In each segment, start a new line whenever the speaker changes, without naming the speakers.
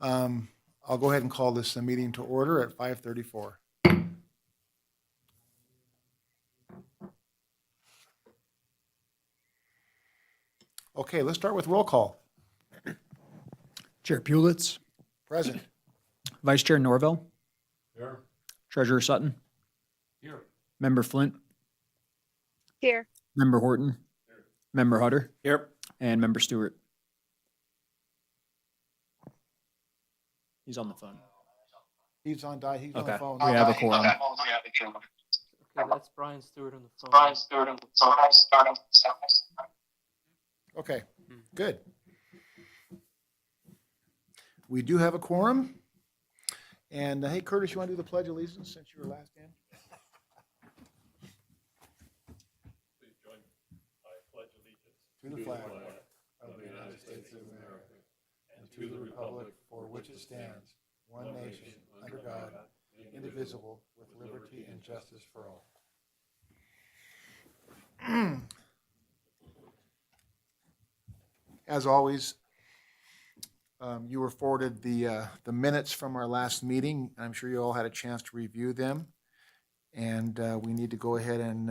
I'll go ahead and call this meeting to order at 5:34. Okay, let's start with roll call.
Chair Pulis,
Present.
Vice Chair Norville,
Here.
Treasurer Sutton,
Here.
Member Flint,
Here.
Member Horton, Member Hutter,
Here.
and Member Stewart. He's on the phone.
He's on the
Okay,
phone.
we have a quorum.
Okay, that's Brian Stewart on the phone.
Okay, good. We do have a quorum. And hey, Curtis, you want to do the Pledge of Allegiance since you were last in?
Please join me. I pledge allegiance
To the flag of the United States of America and to the republic for which it stands, one nation, under God, indivisible, with liberty and justice for all. As always, you were forwarded the minutes from our last meeting. I'm sure you all had a chance to review them. And we need to go ahead and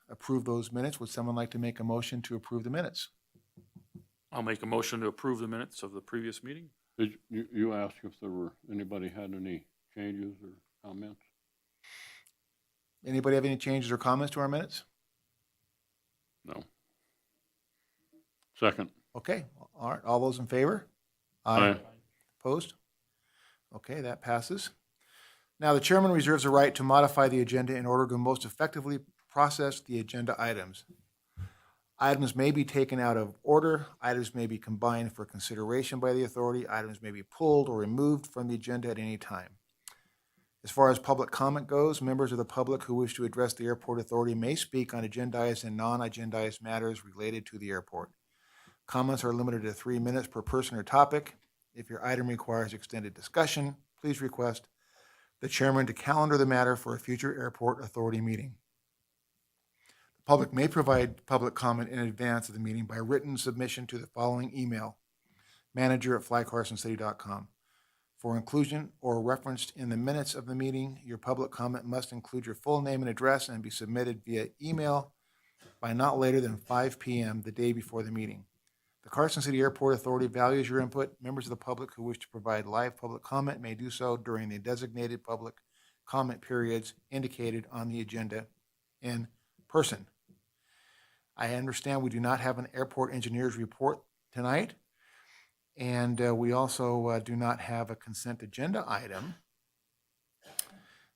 approve those minutes. Would someone like to make a motion to approve the minutes?
I'll make a motion to approve the minutes of the previous meeting.
Did you asked if anybody had any changes or comments?
Anybody have any changes or comments to our minutes?
No. Second.
Okay, all right, all those in favor?
Aye.
Opposed? Okay, that passes. Now, the chairman reserves the right to modify the agenda in order to most effectively process the agenda items. Items may be taken out of order, items may be combined for consideration by the authority, items may be pulled or removed from the agenda at any time. As far as public comment goes, members of the public who wish to address the airport authority may speak on agendized and non-agendized matters related to the airport. Comments are limited to 3 minutes per person or topic. If your item requires extended discussion, please request the chairman to calendar the matter for a future airport authority meeting. The public may provide public comment in advance of the meeting by written submission to the following email: manager@flycarsoncity.com. For inclusion or referenced in the minutes of the meeting, your public comment must include your full name and address and be submitted via email by not later than 5 p.m. the day before the meeting. The Carson City Airport Authority values your input. Members of the public who wish to provide live public comment may do so during the designated public comment periods indicated on the agenda in person. I understand we do not have an airport engineer's report tonight, and we also do not have a consent agenda item.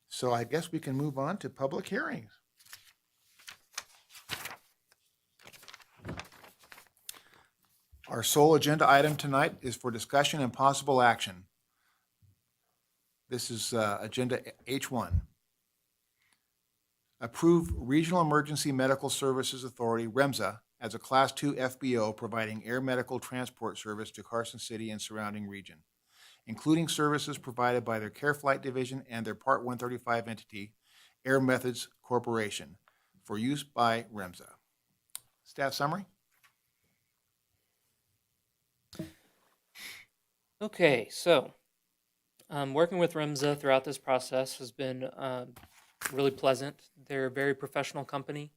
So I guess we can move on to public hearings. Our sole agenda item tonight is for discussion and possible action. This is agenda H1. Approve Regional Emergency Medical Services Authority, REMSA, as a Class 2 FBO providing air medical transport service to Carson City and surrounding region, including services provided by their Care Flight Division and their Part 135 entity, Air Methods Corporation, for use by REMSA. Staff summary?
Okay, so working with REMSA throughout this process has been really pleasant. They're a very professional company.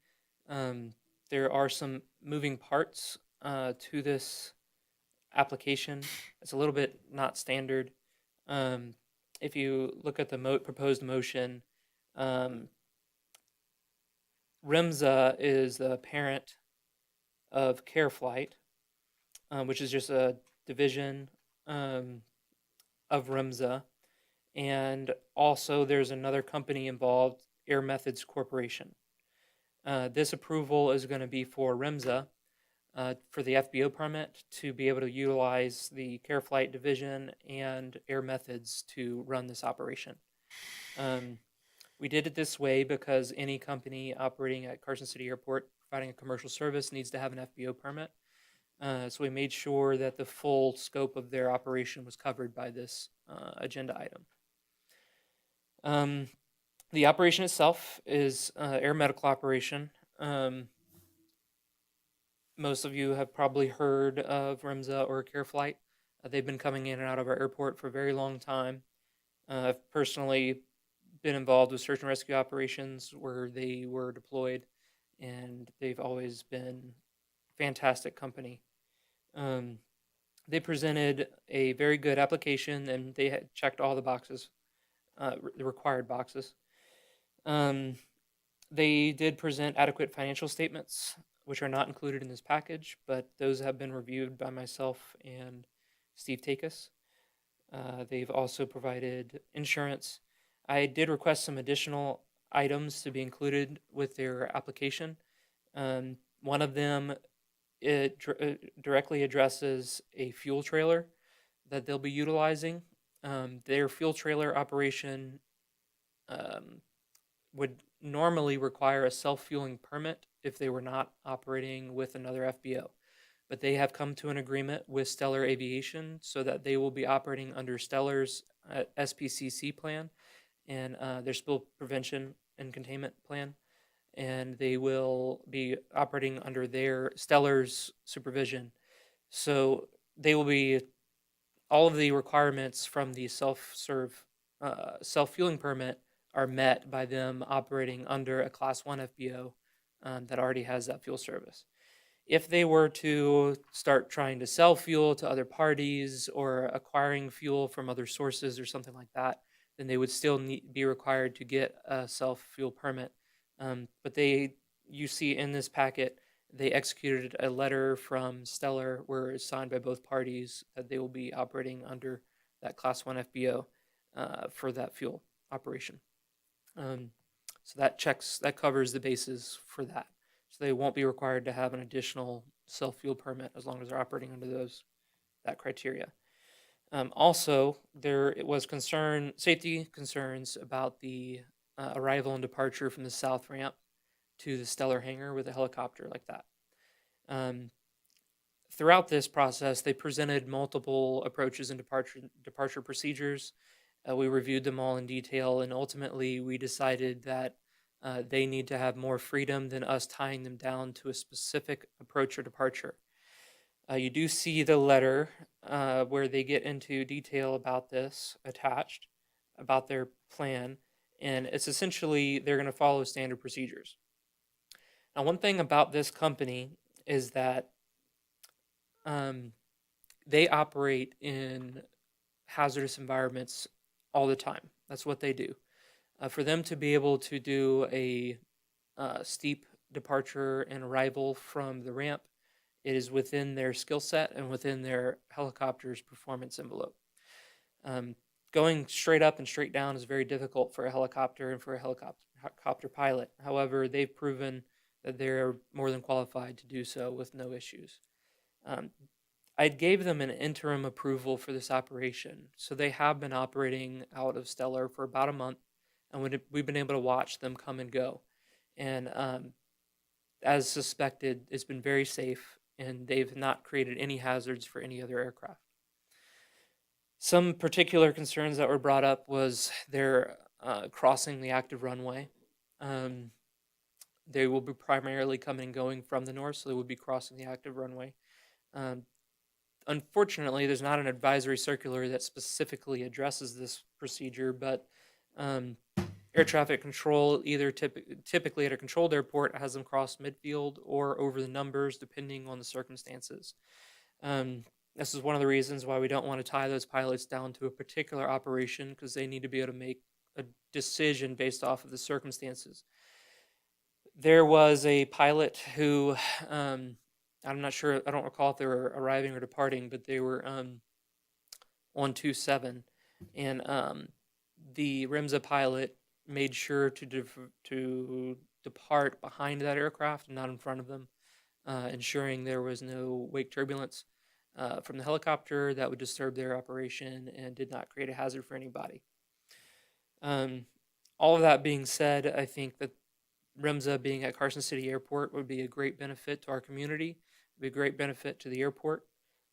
There are some moving parts to this application. It's a little bit not standard. If you look at the proposed motion, REMSA is the parent of Care Flight, which is just a division of REMSA, and also there's another company involved, Air Methods Corporation. This approval is going to be for REMSA for the FBO permit to be able to utilize the Care Flight Division and Air Methods to run this operation. We did it this way because any company operating at Carson City Airport providing a commercial service needs to have an FBO permit. So we made sure that the full scope of their operation was covered by this agenda item. The operation itself is air medical operation. Most of you have probably heard of REMSA or Care Flight. They've been coming in and out of our airport for a very long time. I've personally been involved with search and rescue operations where they were deployed, and they've always been fantastic company. Um, they presented a very good application, and they had checked all the boxes, the required boxes. Um, they did present adequate financial statements, which are not included in this package, but those have been reviewed by myself and Steve Takis. They've also provided insurance. I did request some additional items to be included with their application. One of them directly addresses a fuel trailer that they'll be utilizing. Their fuel trailer operation would normally require a self-fueling permit if they were not operating with another FBO. But they have come to an agreement with Stellar Aviation so that they will be operating under Stellar's SPCC plan and their spill prevention and containment plan. And they will be operating under their Stellar's supervision. So they will be, all of the requirements from the self-fueling permit are met by them operating under a Class 1 FBO that already has that fuel service. If they were to start trying to sell fuel to other parties or acquiring fuel from other sources or something like that, then they would still be required to get a self-fuel permit. But you see in this packet, they executed a letter from Stellar where it's signed by both parties that they will be operating under that Class 1 FBO for that fuel operation. So that covers the bases for that. So they won't be required to have an additional self-fuel permit as long as they're operating under that criteria. Also, there was safety concerns about the arrival and departure from the south ramp to the Stellar hangar with a helicopter like that. Throughout this process, they presented multiple approaches and departure procedures. We reviewed them all in detail, and ultimately we decided that they need to have more freedom than us tying them down to a specific approach or departure. You do see the letter where they get into detail about this attached, about their plan, and it's essentially they're going to follow standard procedures. Now, one thing about this company is that they operate in hazardous environments all the time. That's what they do. For them to be able to do a steep departure and arrival from the ramp, it is within their skill set and within their helicopter's performance envelope. Going straight up and straight down is very difficult for a helicopter and for a helicopter pilot. However, they've proven that they're more than qualified to do so with no issues. I gave them an interim approval for this operation, so they have been operating out of Stellar for about a month, and we've been able to watch them come and go. And as suspected, it's been very safe, and they've not created any hazards for any other aircraft. Some particular concerns that were brought up was their crossing the active runway. They will be primarily coming and going from the north, so they will be crossing the active runway. Unfortunately, there's not an advisory circular that specifically addresses this procedure, but air traffic control, either typically at a controlled airport, has them cross midfield or over the numbers, depending on the circumstances. This is one of the reasons why we don't want to tie those pilots down to a particular operation, because they need to be able to make a decision based off of the circumstances. There was a pilot who, I'm not sure, I don't recall if they were arriving or departing, but they were on 27, and the REMSA pilot made sure to depart behind that aircraft and not in front of them, ensuring there was no wake turbulence from the helicopter that would disturb their operation and did not create a hazard for anybody. All of that being said, I think that REMSA being at Carson City Airport would be a great benefit to our community, be a great benefit to the airport,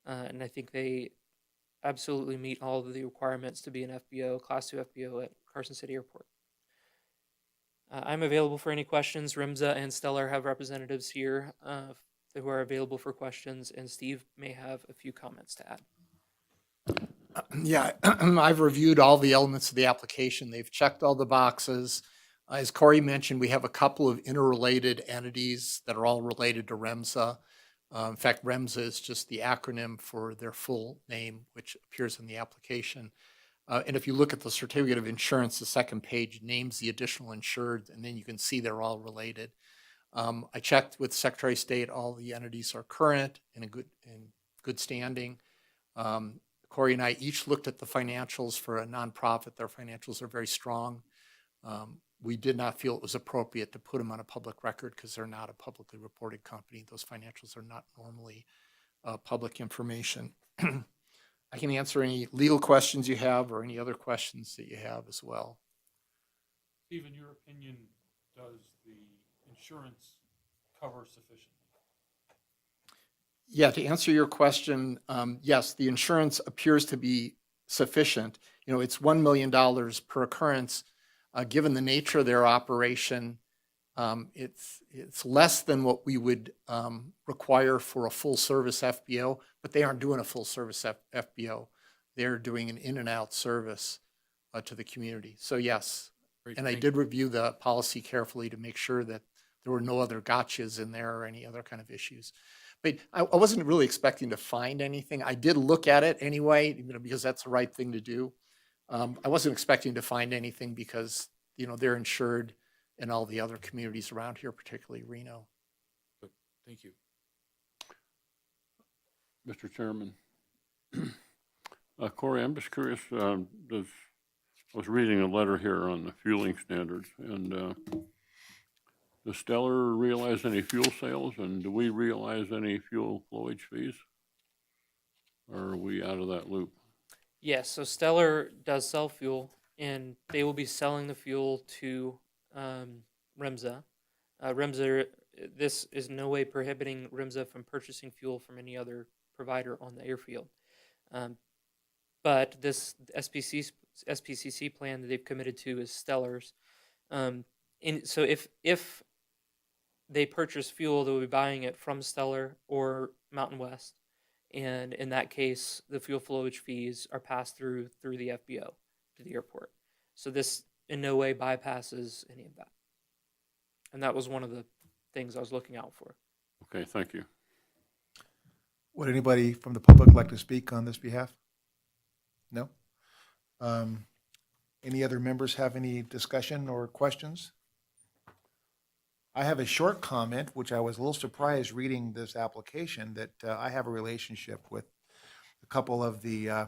and I think they absolutely meet all of the requirements to be an FBO, Class 2 FBO at Carson City Airport. I'm available for any questions. REMSA and Stellar have representatives here who are available for questions, and Steve may have a few comments to add.
Yeah, I've reviewed all the elements of the application. They've checked all the boxes. As Corey mentioned, we have a couple of interrelated entities that are all related to REMSA. In fact, REMSA is just the acronym for their full name, which appears in the application. And if you look at the certificate of insurance, the second page names the additional insured, and then you can see they're all related. I checked with Secretary of State, all the entities are current and in good standing. Corey and I each looked at the financials for a nonprofit. Their financials are very strong. We did not feel it was appropriate to put them on a public record because they're not a publicly reported company. Those financials are not normally public information. I can answer any legal questions you have or any other questions that you have as well.
Steve, in your opinion, does the insurance cover sufficiently?
Yeah, to answer your question, yes, the insurance appears to be sufficient. You know, it's $1 million per occurrence. Given the nature of their operation, it's less than what we would require for a full service FBO, but they aren't doing a full service FBO. They're doing an in and out service to the community. So yes, and I did review the policy carefully to make sure that there were no other gotchas in there or any other kind of issues. But I wasn't really expecting to find anything. I did look at it anyway, you know, because that's the right thing to do. I wasn't expecting to find anything because, you know, they're insured in all the other communities around here, particularly Reno.
Thank you.
Mr. Chairman. Corey, I'm just curious, I was reading a letter here on the fueling standards, and does Stellar realize any fuel sales, and do we realize any fuel flowage fees? Or are we out of that loop?
Yes, so Stellar does sell fuel, and they will be selling the fuel to REMSA. REMSA, this is in no way prohibiting REMSA from purchasing fuel from any other provider on the airfield. But this SPCC plan that they've committed to is Stellar's. So if they purchase fuel, they'll be buying it from Stellar or Mountain West. And in that case, the fuel flowage fees are passed through the FBO to the airport. So this in no way bypasses any of that. And that was one of the things I was looking out for.
Okay, thank you.
Would anybody from the public like to speak on this behalf? No? Any other members have any discussion or questions? I have a short comment, which I was a little surprised reading this application, that I have a relationship with a couple of the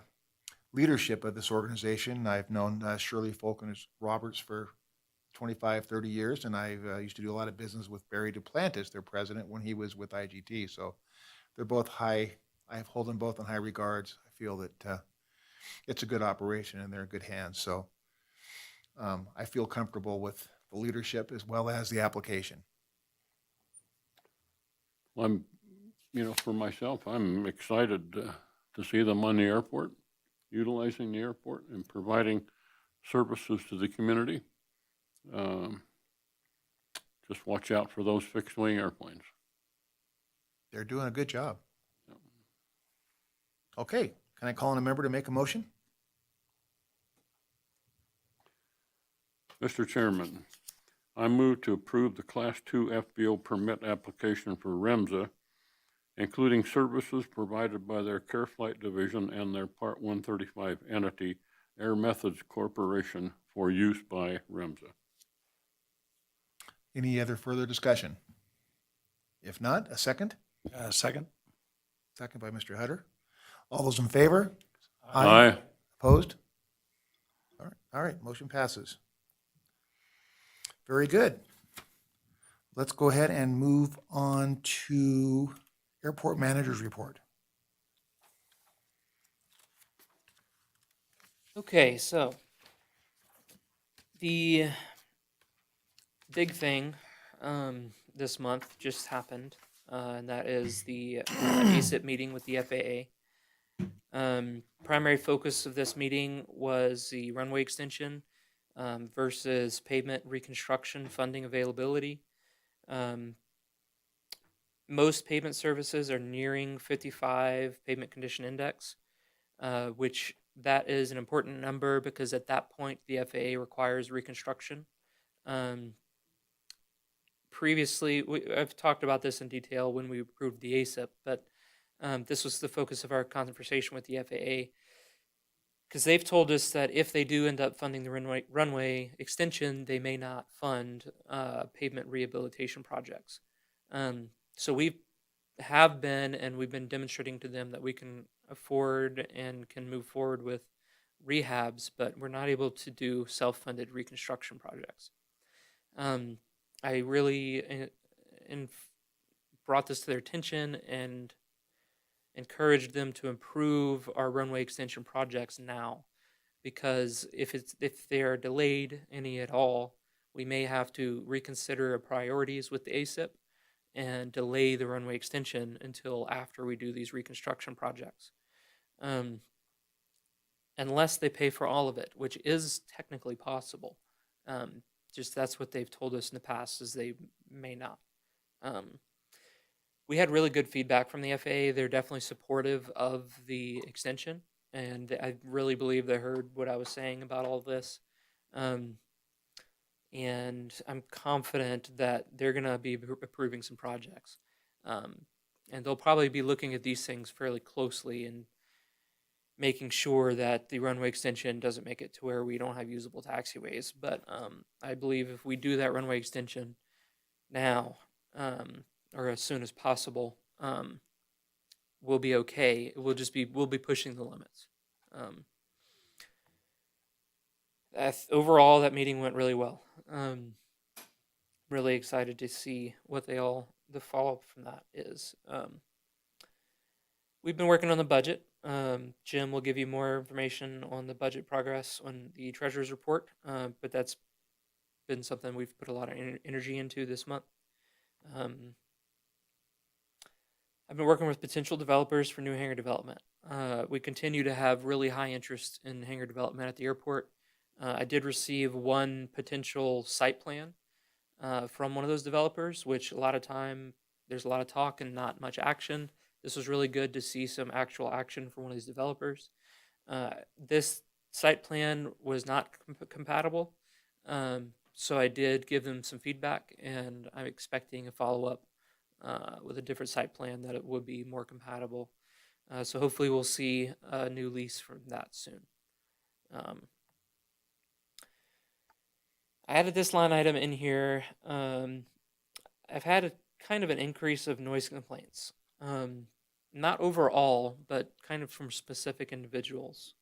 leadership of this organization. I've known Shirley Falconer Roberts for 25, 30 years, and I used to do a lot of business with Barry Duplantis, their president, when he was with IGT. So they're both I hold them both in high regards. I feel that it's a good operation and they're in good hands. So I feel comfortable with the leadership as well as the application.
Well, for myself, I'm excited to see them on the airport, utilizing the airport and providing services to the community. Just watch out for those fixed wing airplanes.
They're doing a good job. Okay, can I call on a member to make a motion?
Mr. Chairman, I move to approve the Class 2 FBO permit application for REMSA, including services provided by their Care Flight Division and their Part 135 entity, Air Methods Corporation, for use by REMSA.
Any other further discussion? If not, a second?
Second.
Second by Mr. Hutter. All those in favor?
Aye.
Opposed? All right, motion passes. Very good. Let's go ahead and move on to Airport Manager's Report.
Okay, so the big thing this month just happened, and that is the ASIP meeting with the FAA. Primary focus of this meeting was the runway extension versus pavement reconstruction funding availability. Most pavement services are nearing 55 pavement condition index, which that is an important number because at that point the FAA requires reconstruction. Previously, I've talked about this in detail when we approved the ASIP, but this was the focus of our conversation with the FAA because they've told us that if they do end up funding the runway extension, they may not fund pavement rehabilitation projects. So we have been, and we've been demonstrating to them that we can afford and can move forward with rehabs, but we're not able to do self-funded reconstruction projects. I really brought this to their attention and encouraged them to improve our runway extension projects now, because if they are delayed any at all, we may have to reconsider our priorities with the ASIP and delay the runway extension until after we do these reconstruction projects. Unless they pay for all of it, which is technically possible. Just that's what they've told us in the past, is they may not. We had really good feedback from the FAA. They're definitely supportive of the extension, and I really believe they heard what I was saying about all this. And I'm confident that they're going to be approving some projects. And they'll probably be looking at these things fairly closely and making sure that the runway extension doesn't make it to where we don't have usable taxiways. But I believe if we do that runway extension now, or as soon as possible, we'll be okay. We'll be pushing the limits. Overall, that meeting went really well. Really excited to see what the follow-up from that is. We've been working on the budget. Jim will give you more information on the budget progress on the treasurer's report, but that's been something we've put a lot of energy into this month. I've been working with potential developers for new hangar development. We continue to have really high interest in hangar development at the airport. I did receive one potential site plan from one of those developers, which a lot of time there's a lot of talk and not much action. This was really good to see some actual action from one of these developers. This site plan was not compatible, so I did give them some feedback, and I'm expecting a follow-up with a different site plan that it would be more compatible. So hopefully we'll see a new lease from that soon. I added this line item in here. I've had a kind of an increase of noise complaints. Not overall, but kind of from specific individuals.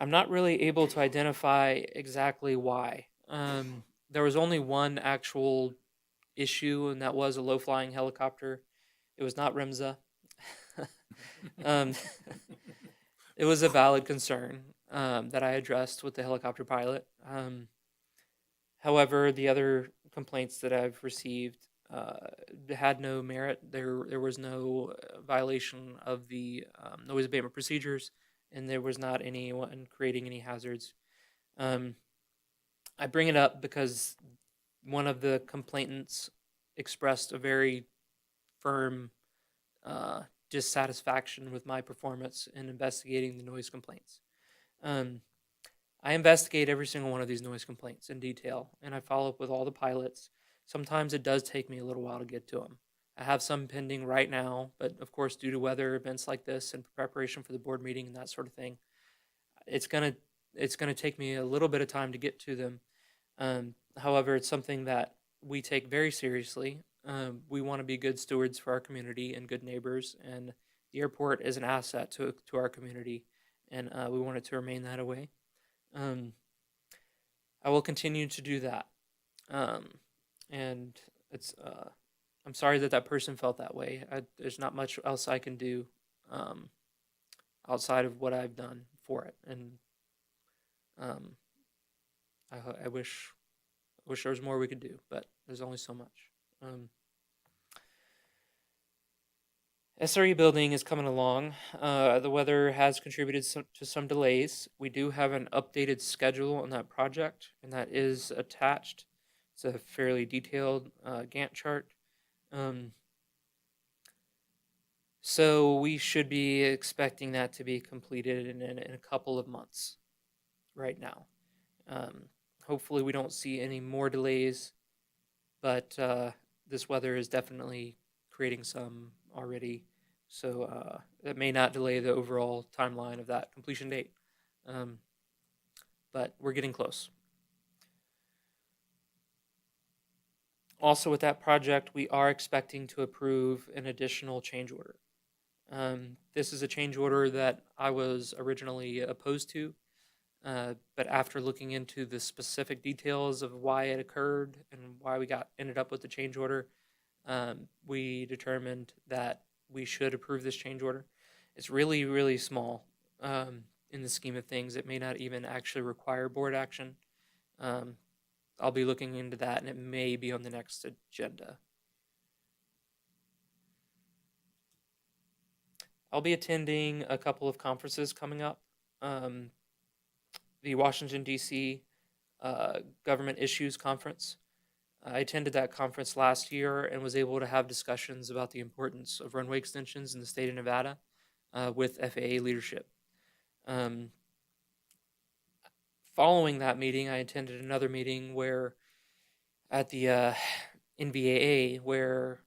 I'm not really able to identify exactly why. There was only one actual issue, and that was a low-flying helicopter. It was not REMSA. It was a valid concern that I addressed with the helicopter pilot. However, the other complaints that I've received had no merit. There was no violation of the noise abatement procedures, and there was not anyone creating any hazards. I bring it up because one of the complainants expressed a very firm dissatisfaction with my performance in investigating the noise complaints. I investigate every single one of these noise complaints in detail, and I follow up with all the pilots. Sometimes it does take me a little while to get to them. I have some pending right now, but of course, due to weather events like this and preparation for the board meeting and that sort of thing, it's gonna take me a little bit of time to get to them. However, it's something that we take very seriously. We want to be good stewards for our community and good neighbors, and the airport is an asset to our community, and we want it to remain that way. I will continue to do that. And it's I'm sorry that person felt that way. There's not much else I can do outside of what I've done for it, and I wish there was more we could do, but there's only so much. SRE building is coming along. The weather has contributed to some delays. We do have an updated schedule on that project, and that is attached. It's a fairly detailed Gantt chart. So we should be expecting that to be completed in a couple of months right now. Hopefully we don't see any more delays, but this weather is definitely creating some already. So that may not delay the overall timeline of that completion date. But we're getting close. Also, with that project, we are expecting to approve an additional change order. This is a change order that I was originally opposed to, but after looking into the specific details of why it occurred and why we ended up with the change order, we determined that we should approve this change order. It's really, really small in the scheme of things. It may not even actually require board action. I'll be looking into that, and it may be on the next agenda. I'll be attending a couple of conferences coming up. The Washington, D.C. Government Issues Conference. I attended that conference last year and was able to have discussions about the importance of runway extensions in the state of Nevada with FAA leadership. Following that meeting, I attended another meeting where at the NVAA, where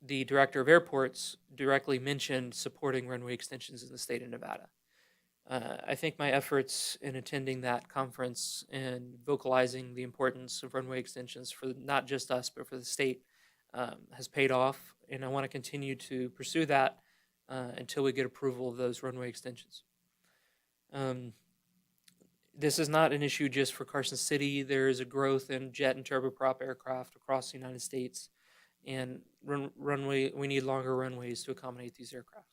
the director of airports directly mentioned supporting runway extensions in the state of Nevada. I think my efforts in attending that conference and vocalizing the importance of runway extensions for not just us, but for the state has paid off. And I want to continue to pursue that until we get approval of those runway extensions. This is not an issue just for Carson City. There is a growth in jet and turboprop aircraft across the United States. And we need longer runways to accommodate these aircraft.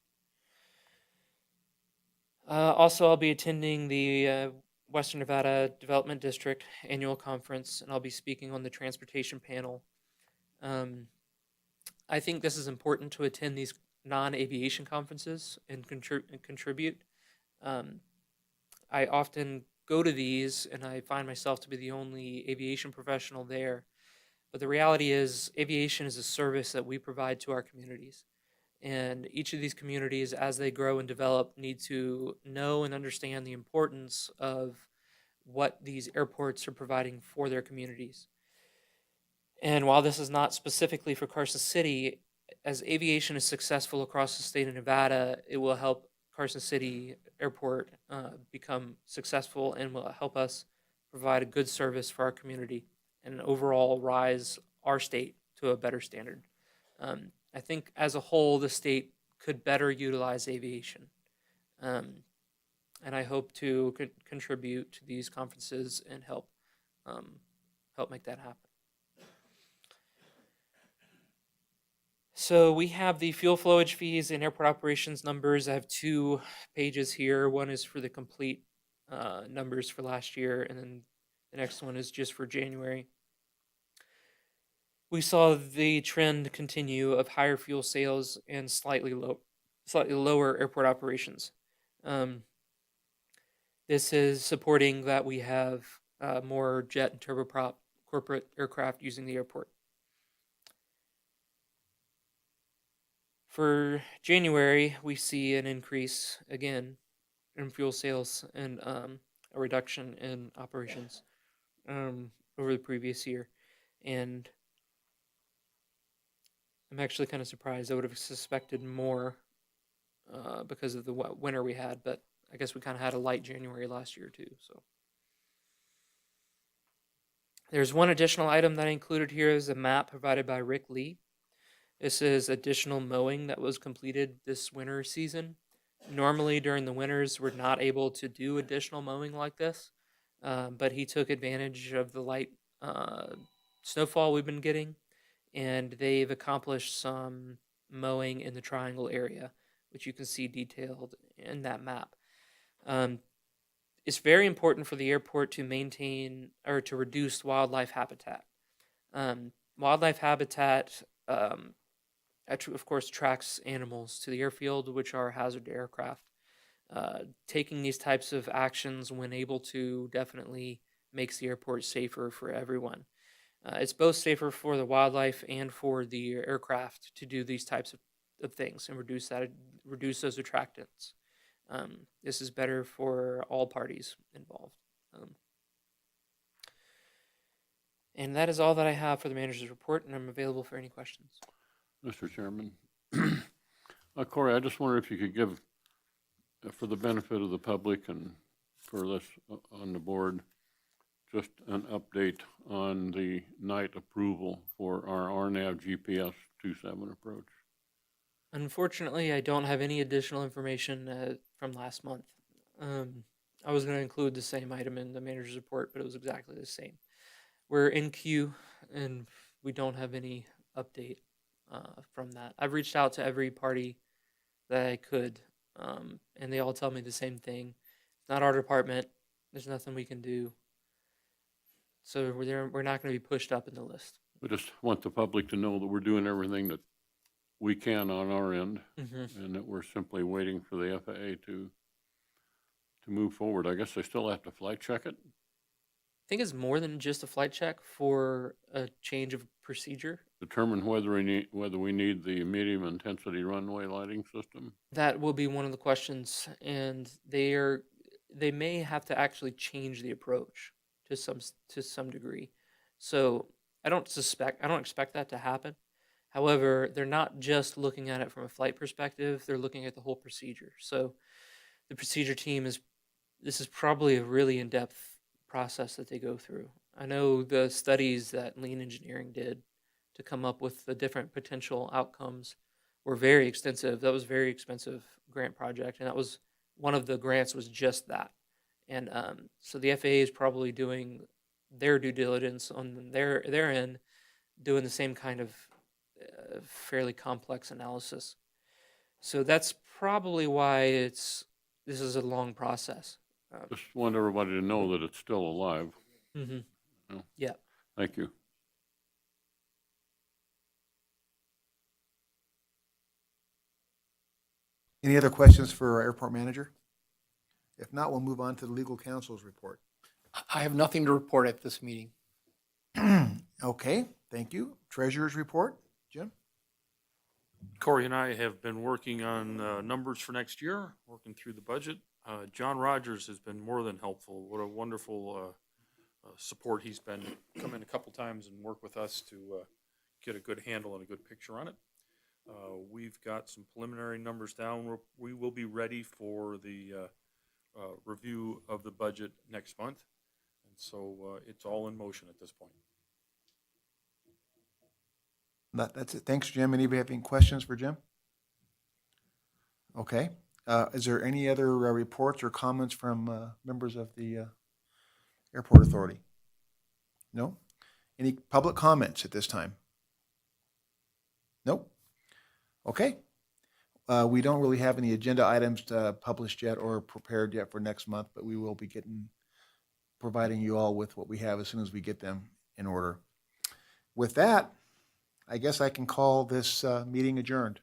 Also, I'll be attending the Western Nevada Development District annual conference, and I'll be speaking on the transportation panel. I think this is important to attend these non-aviation conferences and contribute. I often go to these, and I find myself to be the only aviation professional there. But the reality is, aviation is a service that we provide to our communities. And each of these communities, as they grow and develop, need to know and understand the importance of what these airports are providing for their communities. And while this is not specifically for Carson City, as aviation is successful across the state of Nevada, it will help Carson City Airport become successful and will help us provide a good service for our community and overall rise our state to a better standard. I think as a whole, the state could better utilize aviation. And I hope to contribute to these conferences and help make that happen. So we have the fuel flowage fees and airport operations numbers. I have 2 pages here. One is for the complete numbers for last year, and then the next one is just for January. We saw the trend continue of higher fuel sales and slightly lower airport operations. This is supporting that we have more jet and turboprop corporate aircraft using the airport. For January, we see an increase again in fuel sales and a reduction in operations over the previous year. And I'm actually kind of surprised. I would have suspected more because of the winter we had, but I guess we kind of had a light January last year too. So there's one additional item that I included here is a map provided by Rick Lee. This is additional mowing that was completed this winter season. Normally during the winters, we're not able to do additional mowing like this, but he took advantage of the light snowfall we've been getting, and they've accomplished some mowing in the triangle area, which you can see detailed in that map. It's very important for the airport to maintain or to reduce wildlife habitat. Wildlife habitat, of course, attracts animals to the airfield, which are hazard aircraft. Taking these types of actions when able to definitely makes the airport safer for everyone. It's both safer for the wildlife and for the aircraft to do these types of things and reduce those attractants. This is better for all parties involved. And that is all that I have for the manager's report, and I'm available for any questions.
Mr. Chairman. Corey, I just wonder if you could give, for the benefit of the public and for us on the board, just an update on the night approval for our RNAV GPS 27 approach.
Unfortunately, I don't have any additional information from last month. I was going to include the same item in the manager's report, but it was exactly the same. We're in queue, and we don't have any update from that. I've reached out to every party that I could, and they all tell me the same thing. It's not our department. There's nothing we can do. So we're not going to be pushed up in the list.
We just want the public to know that we're doing everything that we can on our end, and that we're simply waiting for the FAA to move forward. I guess they still have to flight check it.
I think it's more than just a flight check for a change of procedure.
Determine whether we need the medium intensity runway lighting system.
That will be one of the questions, and they may have to actually change the approach to some degree. So I don't expect that to happen. However, they're not just looking at it from a flight perspective, they're looking at the whole procedure. So the procedure team this is probably a really in-depth process that they go through. I know the studies that Lean Engineering did to come up with the different potential outcomes were very extensive. That was a very expensive grant project, and that was one of the grants was just that. And so the FAA is probably doing their due diligence on their end, doing the same kind of fairly complex analysis. So that's probably why this is a long process.
Just want everybody to know that it's still alive. No.
Yeah.
Thank you.
Any other questions for our airport manager? If not, we'll move on to the legal counsel's report.
I have nothing to report at this meeting.
Okay, thank you. Treasurer's report, Jim?
Corey and I have been working on numbers for next year, working through the budget. John Rogers has been more than helpful. What a wonderful support he's been. Come in a couple times and work with us to get a good handle and a good picture on it. We've got some preliminary numbers down. We will be ready for the review of the budget next month. And so it's all in motion at this point.
That's it. Thanks, Jim. Anybody have any questions for Jim? Okay. Is there any other reports or comments from members of the Airport Authority? No? Any public comments at this time? Nope. Okay. We don't really have any agenda items published yet or prepared yet for next month, but we will be providing you all with what we have as soon as we get them in order. With that, I guess I can call this meeting adjourned.